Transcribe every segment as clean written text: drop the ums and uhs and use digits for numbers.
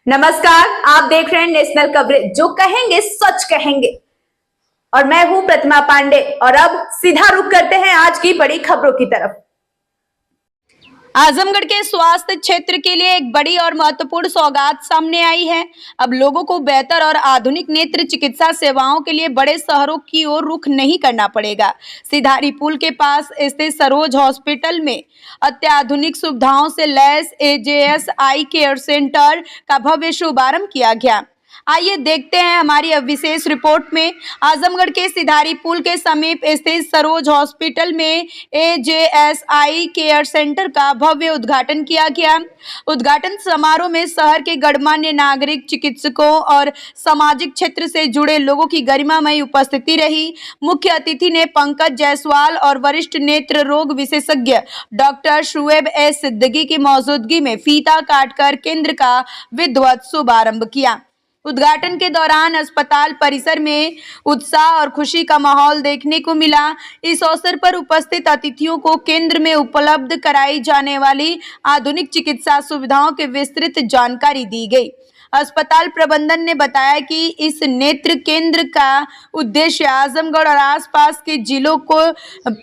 नमस्कार, आप देख रहे हैं नेशनल कवरेज, जो कहेंगे सच कहेंगे। और मैं हूं प्रतिमा पांडे। और अब सीधा रुख करते हैं आज की बड़ी खबरों की तरफ। आजमगढ़ के स्वास्थ्य क्षेत्र के लिए एक बड़ी और महत्वपूर्ण सौगात सामने आई है। अब लोगों को बेहतर और आधुनिक नेत्र चिकित्सा सेवाओं के लिए बड़े शहरों की ओर रुख नहीं करना पड़ेगा। सिधारी पुल के पास स्थित सरोज हॉस्पिटल में अत्याधुनिक सुविधाओं से लैस एजेएस आई केयर सेंटर का भव्य शुभारंभ किया गया। आइए देखते हैं हमारी अब विशेष रिपोर्ट में। आजमगढ़ के सिधारी पुल के समीप स्थित सरोज हॉस्पिटल में एजेएसआई केयर सेंटर का भव्य उद्घाटन किया गया। उद्घाटन समारोह में शहर के गणमान्य नागरिक, चिकित्सकों और सामाजिक क्षेत्र से जुड़े लोगों की गरिमामयी उपस्थिति रही। मुख्य अतिथि ने पंकज जायसवाल और वरिष्ठ नेत्र रोग विशेषज्ञ डॉक्टर शुएब एस सिद्दीकी की मौजूदगी में फीता काटकर केंद्र का विधिवत शुभारंभ किया। उद्घाटन के दौरान अस्पताल परिसर में उत्साह और खुशी का माहौल देखने को मिला। इस अवसर पर उपस्थित अतिथियों को केंद्र में उपलब्ध कराई जाने वाली आधुनिक चिकित्सा सुविधाओं की विस्तृत जानकारी दी गई। अस्पताल प्रबंधन ने बताया कि इस नेत्र केंद्र का उद्देश्य आजमगढ़ और आसपास के जिलों को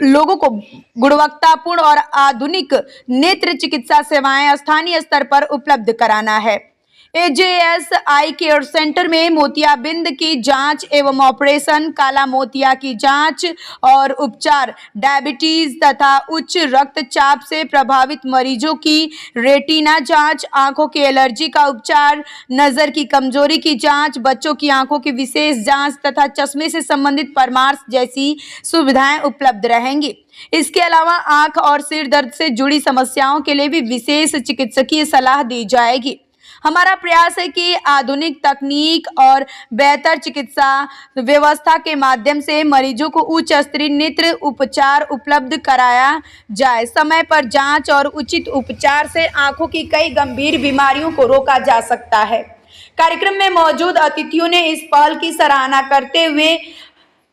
लोगों को गुणवत्तापूर्ण और आधुनिक नेत्र चिकित्सा सेवाएं स्थानीय स्तर पर उपलब्ध कराना है। एजेएस आई केयर सेंटर में मोतियाबिंद की जांच एवं ऑपरेशन, काला मोतिया की जांच और उपचार, डायबिटीज तथा उच्च रक्तचाप से प्रभावित मरीजों की रेटिना जांच, आंखों की एलर्जी का उपचार, नजर की कमजोरी की जांच, बच्चों की आंखों की विशेष जांच तथा चश्मे से संबंधित परामर्श जैसी सुविधाएं उपलब्ध रहेंगी। इसके अलावा आंख और सिर दर्द से जुड़ी समस्याओं के लिए भी विशेष चिकित्सकीय सलाह दी जाएगी। हमारा प्रयास है कि आधुनिक तकनीक और बेहतर चिकित्सा व्यवस्था के माध्यम से मरीजों को उच्च स्तरीय नेत्र उपचार उपलब्ध कराया जाए। समय पर जांच और उचित उपचार से आंखों की कई गंभीर बीमारियों को रोका जा सकता है। कार्यक्रम में मौजूद अतिथियों ने इस पहल की सराहना करते हुए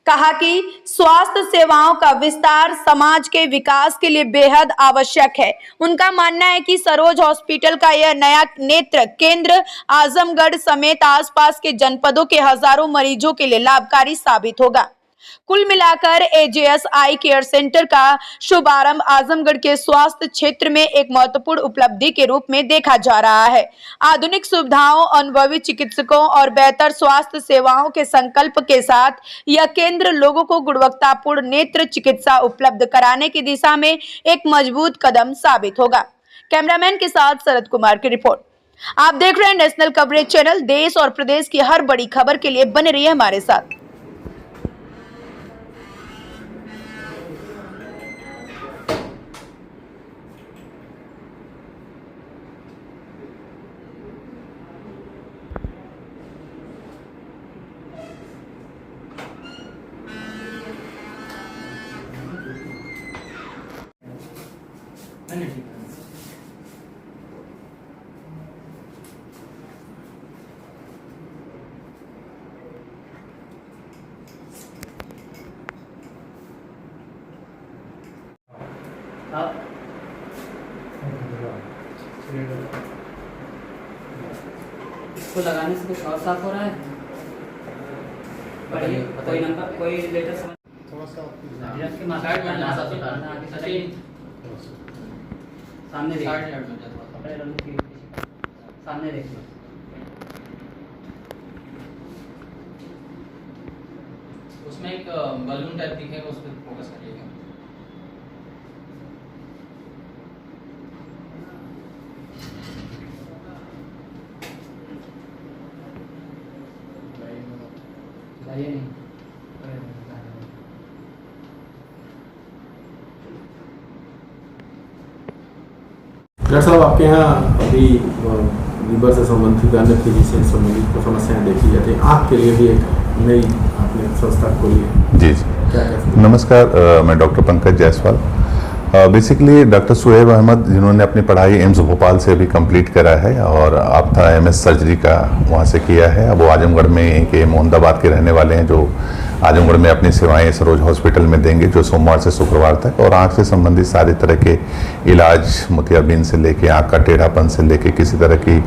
कहा कि स्वास्थ्य सेवाओं का विस्तार समाज के विकास के लिए बेहद आवश्यक है। उनका मानना है कि सरोज हॉस्पिटल का यह नया नेत्र केंद्र आजमगढ़ समेत आसपास के जनपदों के हजारों मरीजों के लिए लाभकारी साबित होगा। कुल मिलाकर एजेएस आई केयर सेंटर का शुभारंभ आजमगढ़ के स्वास्थ्य क्षेत्र में एक महत्वपूर्ण उपलब्धि के रूप में देखा जा रहा है। आधुनिक सुविधाओं, अनुभवी चिकित्सकों और बेहतर स्वास्थ्य सेवाओं के संकल्प के साथ यह केंद्र लोगों को गुणवत्तापूर्ण नेत्र चिकित्सा उपलब्ध कराने की दिशा में एक मजबूत कदम साबित होगा। कैमरामैन के साथ शरद कुमार की रिपोर्ट। आप देख रहे हैं नेशनल कवरेज चैनल। देश और प्रदेश की हर बड़ी खबर के लिए बने रहिए हमारे साथ। इसको लगाने से कुछ और साफ हो रहा है? कोई नंबर, कोई लेटर थोड़ा सा सामने सामने देखिए। उसमें एक बलून टाइप दिखेगा, उस पर फोकस करिएगा। डॉक्टर साहब, आपके यहाँ अभी लीवर से संबंधित अन्य फिजिशियन से संबंधित समस्याएं देखी जाती हैं। आँख के लिए भी एक नई आपने संस्था खोली है। जी क्या नमस्कार, मैं doctor Pankaj Jaiswal. Basically doctor Shoaib Ahmed, जिन्होंने अपनी पढ़ाई एम्स भोपाल से अभी कंप्लीट करा है और आपका एमएस सर्जरी का वहाँ से किया है। अब वो आजमगढ़ में के मोहम्मदाबाद के रहने वाले हैं, जो आजमगढ़ में अपनी सेवाएं सरोज हॉस्पिटल में देंगे, जो सोमवार से शुक्रवार तक, और आँख से संबंधित सारे तरह के इलाज, मोतियाबिंद से लेके आँख का टेढ़ापन से लेके किसी तरह की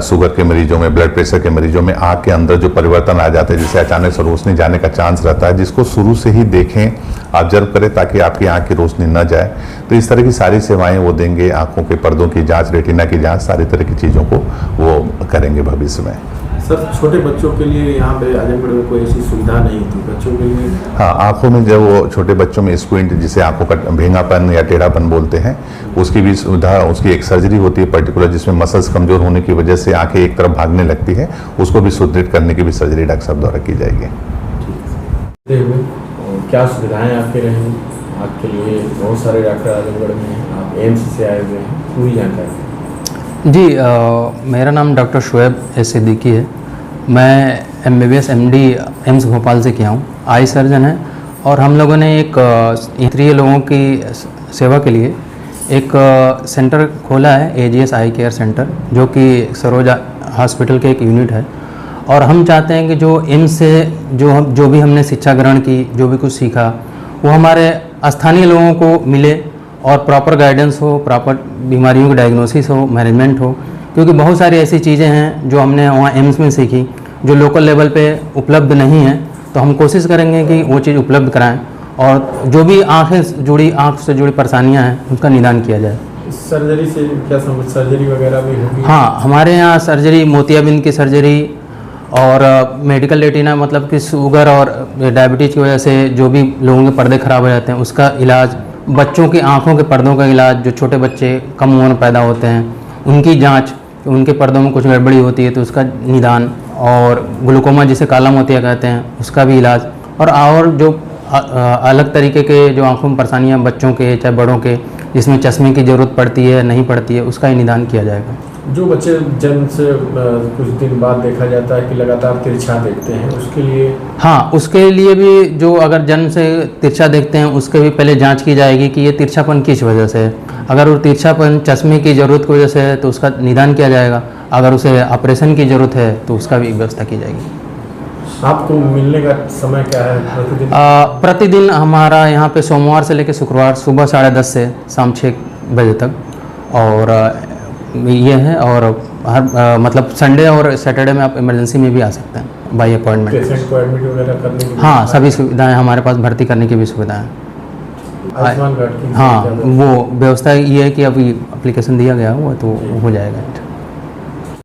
शुगर के मरीजों में, ब्लड प्रेशर के मरीजों में आँख के अंदर जो परिवर्तन आ जाते हैं, जिससे अचानक से रोशनी जाने का चांस रहता है, जिसको शुरू से ही देखें, ऑब्जर्व करें ताकि आपकी आँख की रोशनी न जाए, तो इस तरह की सारी सेवाएं वो देंगे। आँखों के पर्दों की जांच, रेटिना की जांच, सारी तरह की चीज़ों को वो करेंगे भविष्य में। सर, छोटे बच्चों के लिए यहाँ पे आजमगढ़ में कोई ऐसी सुविधा नहीं थी बच्चों के लिए? हाँ, आँखों में जब वो छोटे बच्चों में स्क्विंट, जिसे आँखों का भेंगापन या टेढ़ापन बोलते हैं, उसकी भी सुविधा, उसकी एक सर्जरी होती है पर्टिकुलर, जिसमें मसल्स कमजोर होने की वजह से आँखें एक तरफ भागने लगती है, उसको भी सुदृढ़ करने की भी सर्जरी डॉक्टर साहब द्वारा की जाएगी। क्या सुविधाएं आपके रहेंगी? आपके लिए बहुत सारे डॉक्टर आजमगढ़ में हैं, आप एम्स से आए हुए हैं, पूरी जानकारी। जी, मेरा नाम डॉक्टर शुएब सिद्दीकी है। मैं MBBS MD एम्स भोपाल से किया हूँ, आई सर्जन है, और हम लोगों ने एक नेत्रीय लोगों की सेवा के लिए एक सेंटर खोला है, AGS आई केयर सेंटर, जो कि सरोज हॉस्पिटल के एक यूनिट है। और हम चाहते हैं कि जो एम्स से जो भी हमने शिक्षा ग्रहण की, जो भी कुछ सीखा, वो हमारे स्थानीय लोगों को मिले और प्रॉपर गाइडेंस हो, प्रॉपर बीमारियों की डायग्नोसिस हो, मैनेजमेंट हो, क्योंकि बहुत सारी ऐसी चीज़ें हैं जो हमने वहाँ एम्स में सीखी जो लोकल लेवल पे उपलब्ध नहीं है। तो हम कोशिश करेंगे कि वो चीज़ उपलब्ध कराएं और जो भी आँख से जुड़ी परेशानियाँ हैं उसका निदान किया जाए। सर्जरी से क्या समझ, सर्जरी वगैरह भी होगी? हाँ, हमारे यहाँ सर्जरी, मोतियाबिंद की सर्जरी और मेडिकल रेटिना, मतलब कि शुगर और डायबिटीज़ की वजह से जो भी लोगों के पर्दे ख़राब हो जाते हैं उसका इलाज, बच्चों की आँखों के पर्दों का इलाज, जो छोटे बच्चे कम उम्र में पैदा होते हैं उनकी जांच, उनके पर्दों में कुछ गड़बड़ी होती है तो उसका निदान, और ग्लूकोमा जिसे काला मोतिया कहते हैं उसका भी इलाज, और जो अलग तरीके के जो आँखों में परेशानियाँ बच्चों के चाहे बड़ों के, जिसमें चश्मे की ज़रूरत पड़ती है नहीं पड़ती है, उसका ही निदान किया जाएगा। जो बच्चे जन्म से कुछ दिन बाद देखा जाता है कि लगातार तिरछा देखते हैं, उसके लिए? हाँ, उसके लिए भी जो अगर जन्म से तिरछा देखते हैं उसके भी पहले जांच की जाएगी कि ये तिरछापन किस वजह से है। अगर वो तिरछापन चश्मे की ज़रूरत की वजह से है तो उसका निदान किया जाएगा, अगर उसे ऑपरेशन की ज़रूरत है तो उसका भी व्यवस्था की जाएगी। आपको मिलने का समय क्या है प्रतिदिन? प्रतिदिन हमारा यहाँ पे सोमवार से लेकर शुक्रवार सुबह 10:30 से शाम 6 बजे तक, और ये है, और हर मतलब संडे और सैटरडे में आप इमरजेंसी में भी आ सकते हैं बाई अपॉइंटमेंट। पेशेंट को एडमिट वगैरह करने की? हाँ, सभी सुविधाएं हमारे पास, भर्ती करने की भी सुविधाएं। आयुष्मान कार्ड की? हाँ, वो व्यवस्था ये है कि अभी एप्लीकेशन दिया गया हुआ तो हो जाएगा।